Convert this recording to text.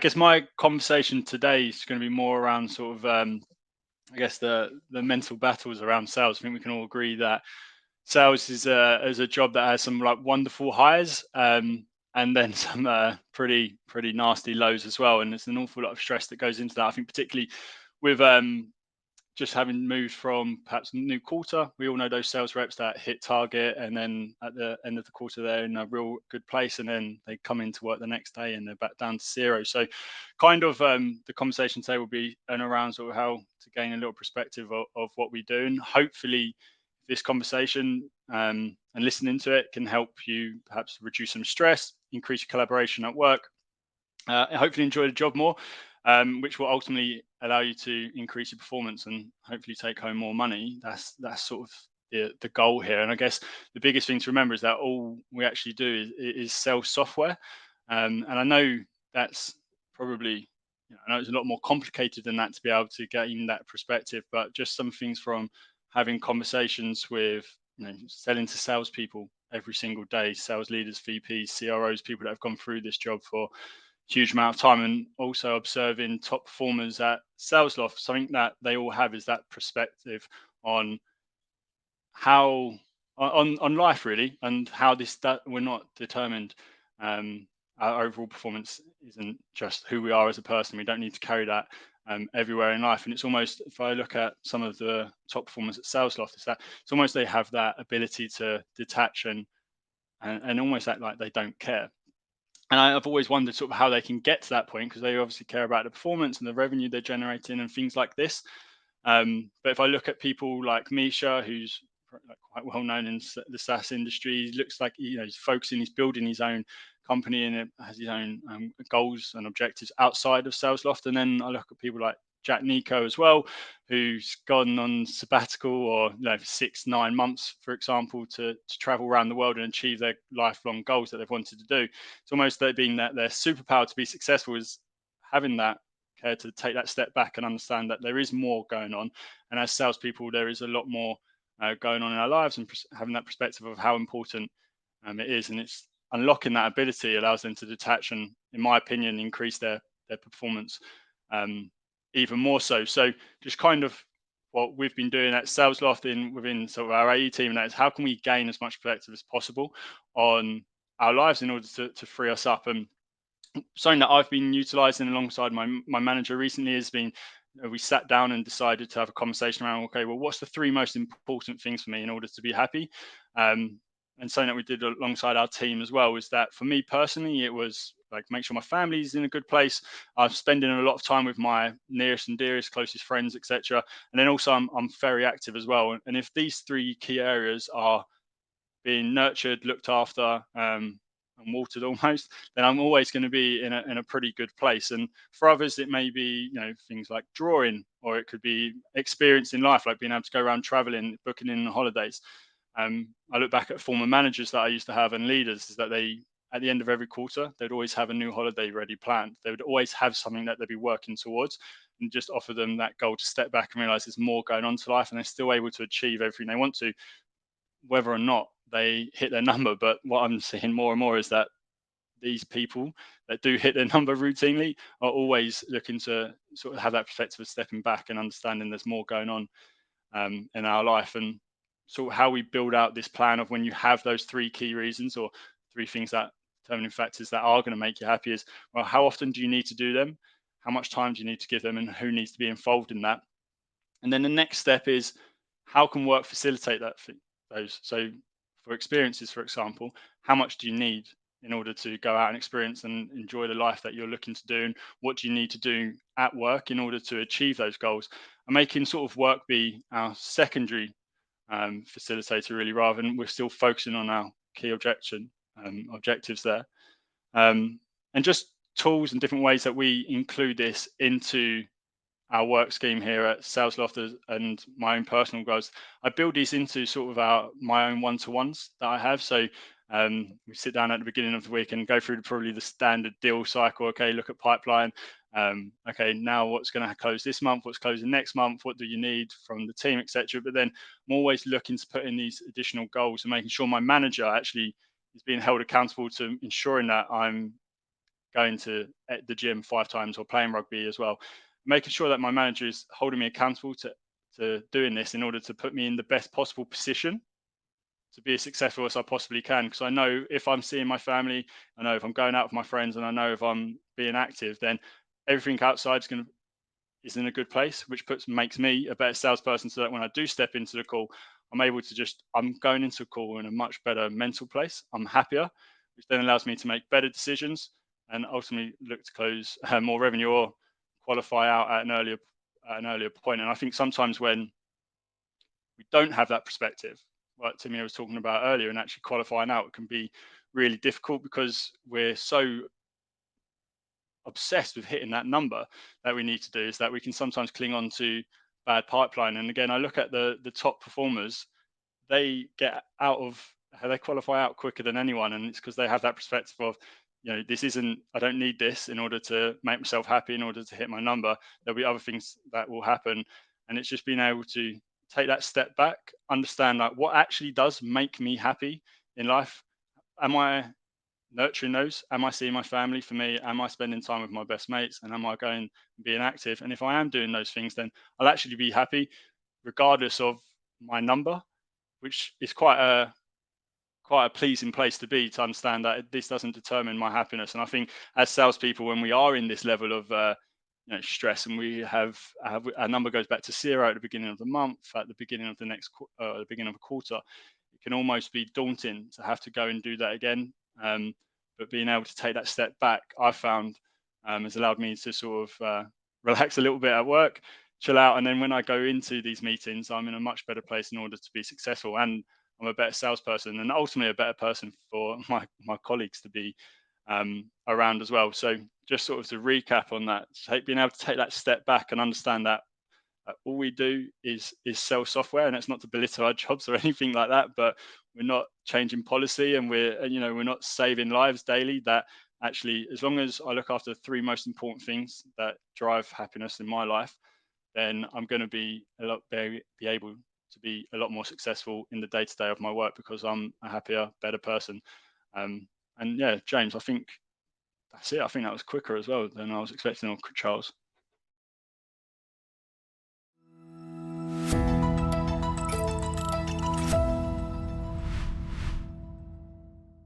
guess my conversation today is going to be more around sort of, I guess the mental battles around sales. I think we can all agree that sales is a job that has some like wonderful highs, and then some pretty nasty lows as well. And there's an awful lot of stress that goes into that. I think particularly with just having moved from perhaps new quarter, we all know those sales reps that hit target, and then at the end of the quarter they're in a real good place, and then they come into work the next day and they're back down to zero. So kind of the conversation today will be and around sort of how to gain a little perspective of what we do, and hopefully this conversation and listening to it can help you perhaps reduce some stress, increase your collaboration at work, hopefully enjoy the job more, which will ultimately allow you to increase your performance and hopefully take home more money. That's sort of the goal here. And I guess the biggest thing to remember is that all we actually do is sell software. And I know that's probably, I know it's a lot more complicated than that to be able to gain that perspective, but just some things from having conversations with, selling to salespeople every single day, sales leaders, VPs, CROs, people that have gone through this job for huge amount of time, and also observing top performers at SalesLoft. Something that they all have is that perspective on how on life really, and how that we're not determined. Our overall performance isn't just who we are as a person. We don't need to carry that everywhere in life. And it's almost, if I look at some of the top performers at SalesLoft, it's almost they have that ability to detach and almost act like they don't care. And I've always wondered sort of how they can get to that point, because they obviously care about the performance and the revenue they're generating and things like this. But if I look at people like Misha, who's quite well known in the SaaS industry, looks like he's focusing, he's building his own company, and it has his own goals and objectives outside of SalesLoft. And then I look at people like Jack Nico as well, who's gone on sabbatical or 6-9 months, for example, to travel around the world and achieve their lifelong goals that they've wanted to do. It's almost being that their superpower to be successful is having that care to take that step back and understand that there is more going on. And as salespeople, there is a lot more going on in our lives, and having that perspective of how important it is. And it's unlocking that ability allows them to detach and, in my opinion, increase their performance even more so. So just kind of what we've been doing at SalesLoft within sort of our AE team, that is how can we gain as much perspective as possible on our lives in order to free us up. And something that I've been utilizing alongside my manager recently has been, we sat down and decided to have a conversation around, okay, well, what's the 3 most important things for me in order to be happy? And something that we did alongside our team as well was that, for me personally, it was like make sure my family's in a good place. I'm spending a lot of time with my nearest and dearest, closest friends, etc. And then also I'm very active as well. And if these 3 key areas are being nurtured, looked after, and watered almost, then I'm always going to be in a pretty good place. And for others, it may be things like drawing, or it could be experience in life, like being able to go around traveling, booking in holidays. I look back at former managers that I used to have and leaders, is that they, at the end of every quarter, they'd always have a new holiday ready planned. They would always have something that they'd be working towards, and just offer them that goal to step back and realize there's more going on to life, and they're still able to achieve everything they want to, whether or not they hit their number. But what I'm seeing more and more is that these people that do hit their number routinely are always looking to sort of have that perspective of stepping back and understanding there's more going on in our life. And so how we build out this plan of when you have those 3 key reasons, or 3 things that determining factors that are going to make you happy, is, well, how often do you need to do them? How much time do you need to give them? And who needs to be involved in that? And then the next step is, how can work facilitate those? So for experiences, for example, how much do you need in order to go out and experience and enjoy the life that you're looking to do? And what do you need to do at work in order to achieve those goals? And making sort of work be our secondary facilitator, really, rather than we're still focusing on our key objectives there. And just tools and different ways that we include this into our work scheme here at SalesLoft and my own personal goals. I build these into sort of my own one-to-ones that I have. So we sit down at the beginning of the week and go through probably the standard deal cycle. Okay, look at pipeline. Okay, now what's going to close this month? What's closing next month? What do you need from the team, etc. But then I'm always looking to put in these additional goals and making sure my manager actually is being held accountable to ensuring that I'm going to the gym 5 times or playing rugby as well. Making sure that my manager is holding me accountable to doing this in order to put me in the best possible position to be as successful as I possibly can. Because I know if I'm seeing my family, I know if I'm going out with my friends, and I know if I'm being active, then everything outside is in a good place, which makes me a better salesperson. So that when I do step into the call, I'm able to I'm going into a call in a much better mental place. I'm happier, which then allows me to make better decisions and ultimately look to close more revenue or qualify out at an earlier point. And I think sometimes when we don't have that perspective, like Timmy was talking about earlier, and actually qualifying out, it can be really difficult because we're so obsessed with hitting that number that we need to do, is that we can sometimes cling on to bad pipeline. And again, I look at the top performers, they get out of they qualify out quicker than anyone, and it's because they have that perspective of, this isn't, I don't need this in order to make myself happy, in order to hit my number. There'll be other things that will happen, and it's just being able to take that step back, understand like what actually does make me happy in life. Am I nurturing those? Am I seeing my family? For me, am I spending time with my best mates? And am I going and being active? And if I am doing those things, then I'll actually be happy regardless of my number, which is quite a pleasing place to be, to understand that this doesn't determine my happiness. And I think as salespeople, when we are in this level of stress, and we have our number goes back to zero at the beginning of the month, at the beginning of the beginning of a quarter, it can almost be daunting to have to go and do that again. But being able to take that step back, I found, has allowed me to sort of relax a little bit at work, chill out, and then when I go into these meetings, I'm in a much better place in order to be successful, and I'm a better salesperson, and ultimately a better person for my colleagues to be around as well. So just sort of to recap on that, being able to take that step back and understand that all we do is sell software, and it's not to belittle our jobs or anything like that, but we're not changing policy, and we're not saving lives daily. That actually, as long as I look after the three most important things that drive happiness in my life, then I'm going to be be able to be a lot more successful in the day to day of my work, because I'm a happier, better person. And yeah, James, I think that's it. I think that was quicker as well than I was expecting, or Charles.